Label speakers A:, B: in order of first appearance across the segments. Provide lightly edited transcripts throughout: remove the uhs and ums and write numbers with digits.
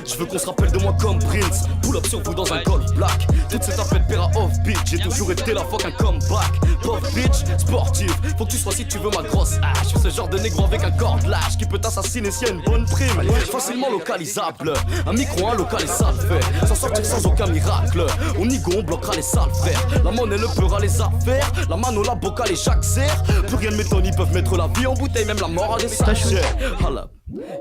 A: Je veux qu'on se rappelle de moi comme Prince. Pull up sur vous dans un Golf Black. Toute cette affaire de pera off beat. J'ai toujours été la fuck un comeback. Pop bitch, sportif. Faut que tu sois si tu veux ma grosse hache. Je suis ce genre de négro avec un corps lâche qui peut t'assassiner s'il y a une bonne prime. Facilement localisable. Un micro, un local et ça le fait. S'en sortir sans aucun miracle. Au nigo, on bloquera les sales frères. La monnaie, le peura, les affaires. La mano, la boca, les Jacques Serre. Plus rien ne m'étonne, ils peuvent mettre la vie en bouteille, même la mort à des sachets.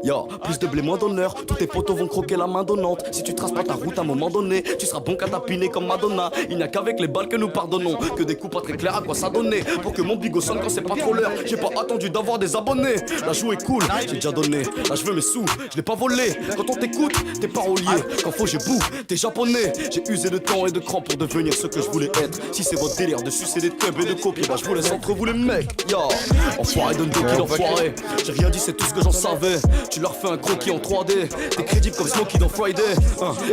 A: Yo, plus de blé, moins d'honneur. Tous tes potos vont croquer la main donnante. Si tu traces pas ta route à un moment donné, tu seras bon qu'à tapiner comme Madonna. Il n'y a qu'avec les balles que nous pardonnons. Que des coups pas très clairs à quoi ça donnait. Pour que mon bigot sonne quand c'est pas trop l'heure. J'ai pas attendu d'avoir des abonnés. La joue est cool, j'ai déjà donné. Là je veux mes sous, je l'ai pas volé. Quand on t'écoute, t'es parolier. Quand faut j'ai bout, t'es japonais. J'ai usé de temps et de cran pour devenir ce que je voulais être. Si c'est votre délire de sucer des tubs et de copier, bah je vous laisse entre vous les mecs. Yo, enfoiré de Doki l'enfoiré. J'ai rien dit, c'est tout ce que j'en savais. Tu leur fais un croquis en 3D. T'es crédible comme Smokey dans Friday.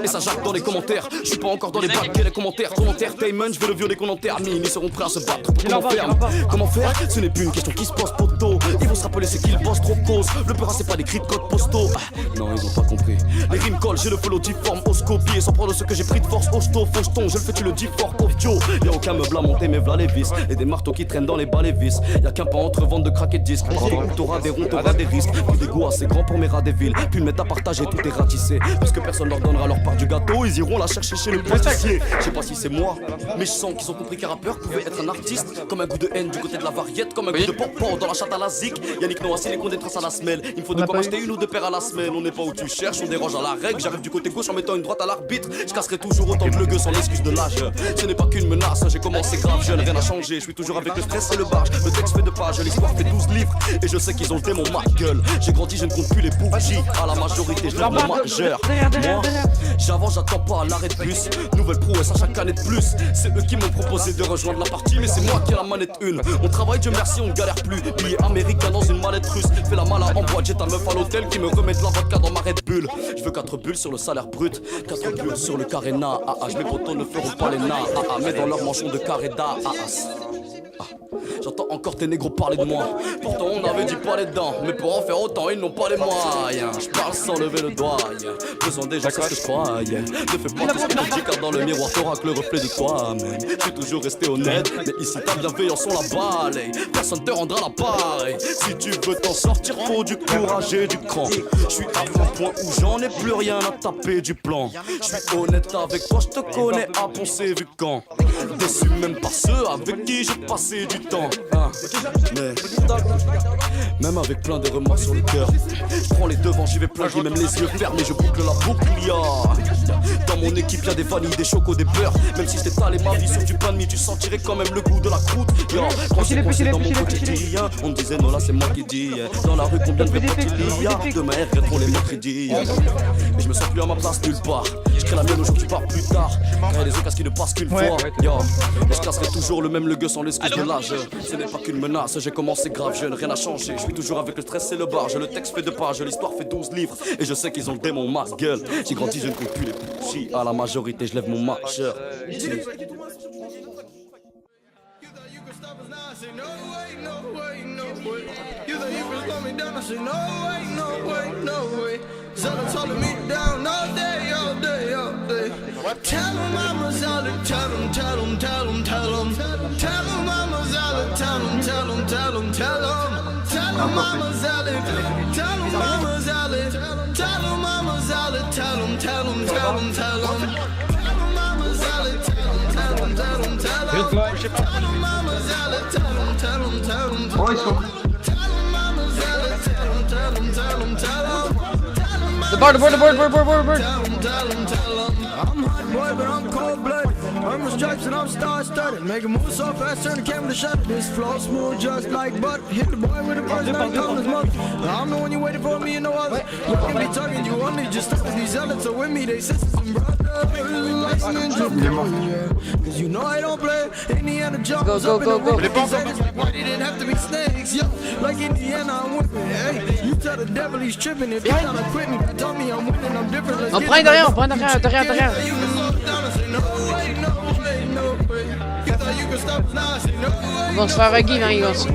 A: Et ça jacque dans les commentaires. Je suis pas encore dans les bacs et les commentaires. Ton entertainment, je vais le violer qu'on enterre. Ils seront prêts à se battre pour qu'on enferme. Comment faire? Ce n'est plus une question qui se pose poteau. Ils vont se rappeler c'est qu'ils bossent trop cause. Le peur c'est pas des cris de code postaux. Non ils ont pas compris. Les rimes collent, j'ai le follow difforme au scopier. Sans prendre ce que j'ai pris de force, hosto, faucheton. Je le fais, tu le dis fort, pauvre Joe. Y'a aucun meuble à monter, mais v'là les vis. Et des marteaux qui traînent dans les balais vis. Y'a qu'un pas entre vente de crack et de disques. T'auras des ronds, t'auras des risques. Plus des goûts assez grands pour mes rats des villes. Plus le mettre à partager, tout est ratissé. Puisque personne leur donnera leur part du gâteau, ils iront la chercher chez le pâtissier. Je sais pas si c'est moi, mais je sens qu'ils ont compris qu'un rappeur pouvait être un artiste. Comme un goût de haine du côté de la variette, comme un goût de pop dans la chatte à la zik. Yannick Noah, c'est les cons des traces à la semelle. Il me faut de quoi acheter une ou deux paires à la semaine. On n'est pas où tu cherches, on dérange à la règle. J'arrive du côté gauche en mettant une droite à l'arbitre. Je casserai toujours autant de le gueux sans l'excuse de l'âge. Ce n'est pas qu'une menace, j'ai commencé grave jeune, rien n'a changé. Je suis toujours avec le stress et le barge. Le texte fait 2 pages, l'histoire fait 12 livres. Et je sais qu'ils ont le démon ma gueule. J'ai grandi, je ne compte plus les bougies. À la majorité, je lève mon majeur. Moi, j'avance, j'attends pas à l'arrêt de bus. Nouvelle prouesse à chaque année de plus. C'est eux qui m'ont proposé de rejoindre la partie, mais c'est moi qui ai la manette une. On travaille, Dieu merci, on ne galère plus. Billet américain dans une mallette russe. Fais la mala en boîte, j'ai ta meuf à l'hôtel qui me remet de la vodka dans ma Red Bull. Je veux 4 bulles sur le salaire brut, 4 bulles sur le caréna. Mes potos ne feront pas les nains. Mais dans leur manchon de carré-da. J'entends encore tes négros parler de moi. Pourtant on avait dit pas les dents. Mais pour en faire autant ils n'ont pas les moyens. Je parle sans lever le doigt. Besoin des gens c'est ce que je crois. Ne fais pas tout ce que tu dis car dans le miroir t'auras que le reflet de toi-même. Je suis toujours resté honnête. Mais ici ta bienveillance on la balaye. Personne te rendra l'appareil. Si tu veux t'en sortir faut du courage et du cran. Je suis à un point où j'en ai plus rien à taper du plan. Je suis honnête avec toi, je te connais à Poncer vu quand. Déçu même par ceux avec qui j'ai passé du temps. Mais même avec plein de remords sur le cœur, je prends les devants, j'y vais plein, j'ai même les yeux fermés, je boucle la boucle. Dans mon équipe y'a des vanilles, des chocos, des beurres. Même si je t'étalais ma vie sur du pain de mie, tu sentirais quand même le goût de la croûte. Quand j'ai pensé dans mon quotidien, on me disait non là c'est moi qui dis. Dans la rue combien de potes il y a, demain elles viendront les mots crédits. Mais je me sens plus à ma place nulle part. Je crée la mienne aujourd'hui par plus tard. Car y'a des occasions qui ne passent qu'une fois. Et je casserai toujours le même le gueux sans l'excuse de l'âge. Ce n'est pas qu'une menace, j'ai commencé grave jeune, rien n'a changé. Je suis toujours avec le stress et le barge. Le texte fait 2 pages, l'histoire fait 12 livres. Et je sais qu'ils ont le démon ma gueule. J'ai grandi, je ne compte plus les petits. À la majorité, je lève mon majeur.
B: Zella telling me down all day, all day, all day. Tell him Mama Zella, tell him, tell him, tell him, tell him. Tell him Mama Zella, tell him, tell him, tell him, tell him. Tell him Mama Zella, tell him Mama Zella, tell him Mama Zella, tell him, tell him, tell him, tell him. Tell him Mama Zella, tell him, tell him, tell him, tell him. Tell him Mama Zella, tell him, tell him, tell him, tell him. Tell him Mama Zella, tell him, tell him, tell him, tell him.
C: The board.
B: Tell him. I'm hot boy, but I'm cold-blooded. Armor stripes and I'm star-studded. Make a move so fast, turn the camera to shut it. This flow smooth just like butter. Hit the boy with the first time coming his mother. I'm the one you waited for, me and no other. You can be talking, you only just stuck with these zealots. So with me, they sisters and brothers. Cause you know I don't play. Indiana Jones
C: Go.
B: Why they didn't have to be snakes, yo. Like Indiana, I'm with me. Hey, you tell the devil he's tripping. If you're trying to quit me, tell me I'm winning, I'm different. Let's
C: On prend derrière.
B: You can slow down and say no way, no way, no way. You thought
C: Ils vont se faire regive, hein, ils vont se...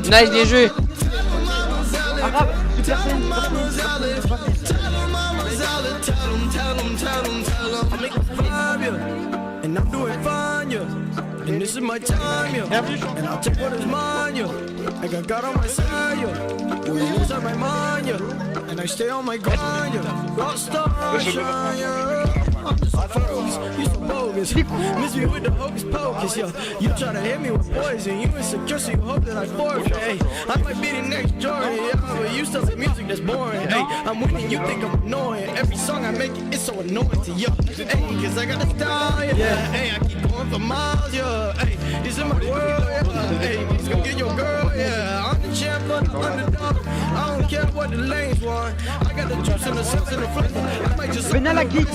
C: Nice, bien joué.
B: And I'm doing fine, yeah. And this is my time, yeah. And I'll take what is mine, yeah. I got God on my side, yeah. We inside my mind, yeah. And I stay on my grind, yeah. Rockstar, shine, yeah. I'm just so focused, you so bogus. Miss me with the hocus pocus, yeah. You try to hit me with poison, you insecure, so you hope that I forfeit. Hey, I might be the next Jordan, yeah. But you still say music that's boring. Hey, I'm winning, you think I'm annoying. Every song I make, it's so annoying to you. Hey, cause I got a style, yeah. Hey, I keep going for miles, yeah. Hey, it's in my world, yeah. Hey, please go get your girl, yeah. I'm the champ, but the underdog. I don't care what the lanes want. I got the juice and the sauce and the flavor. I might just
D: Venez à la geek.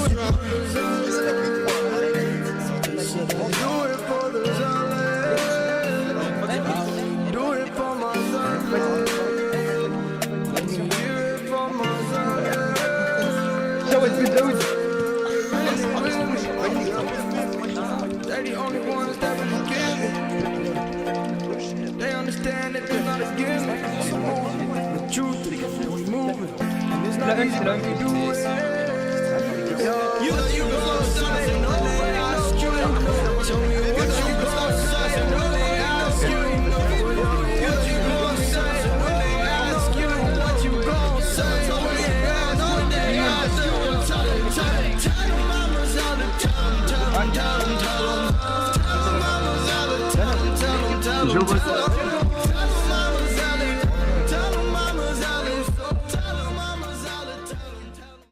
D: So it's good news.
B: They're the only ones that really get it. They understand that they're not a gift. So the truth is we moving. And it's not easy to do it. You go outside and all they ask you. Tell me what you go outside and all they ask you. What you go outside and all they ask you. What you go outside and all they ask you. Tell them mamas how to tell them. Tell them mamas how to tell them. Tell them.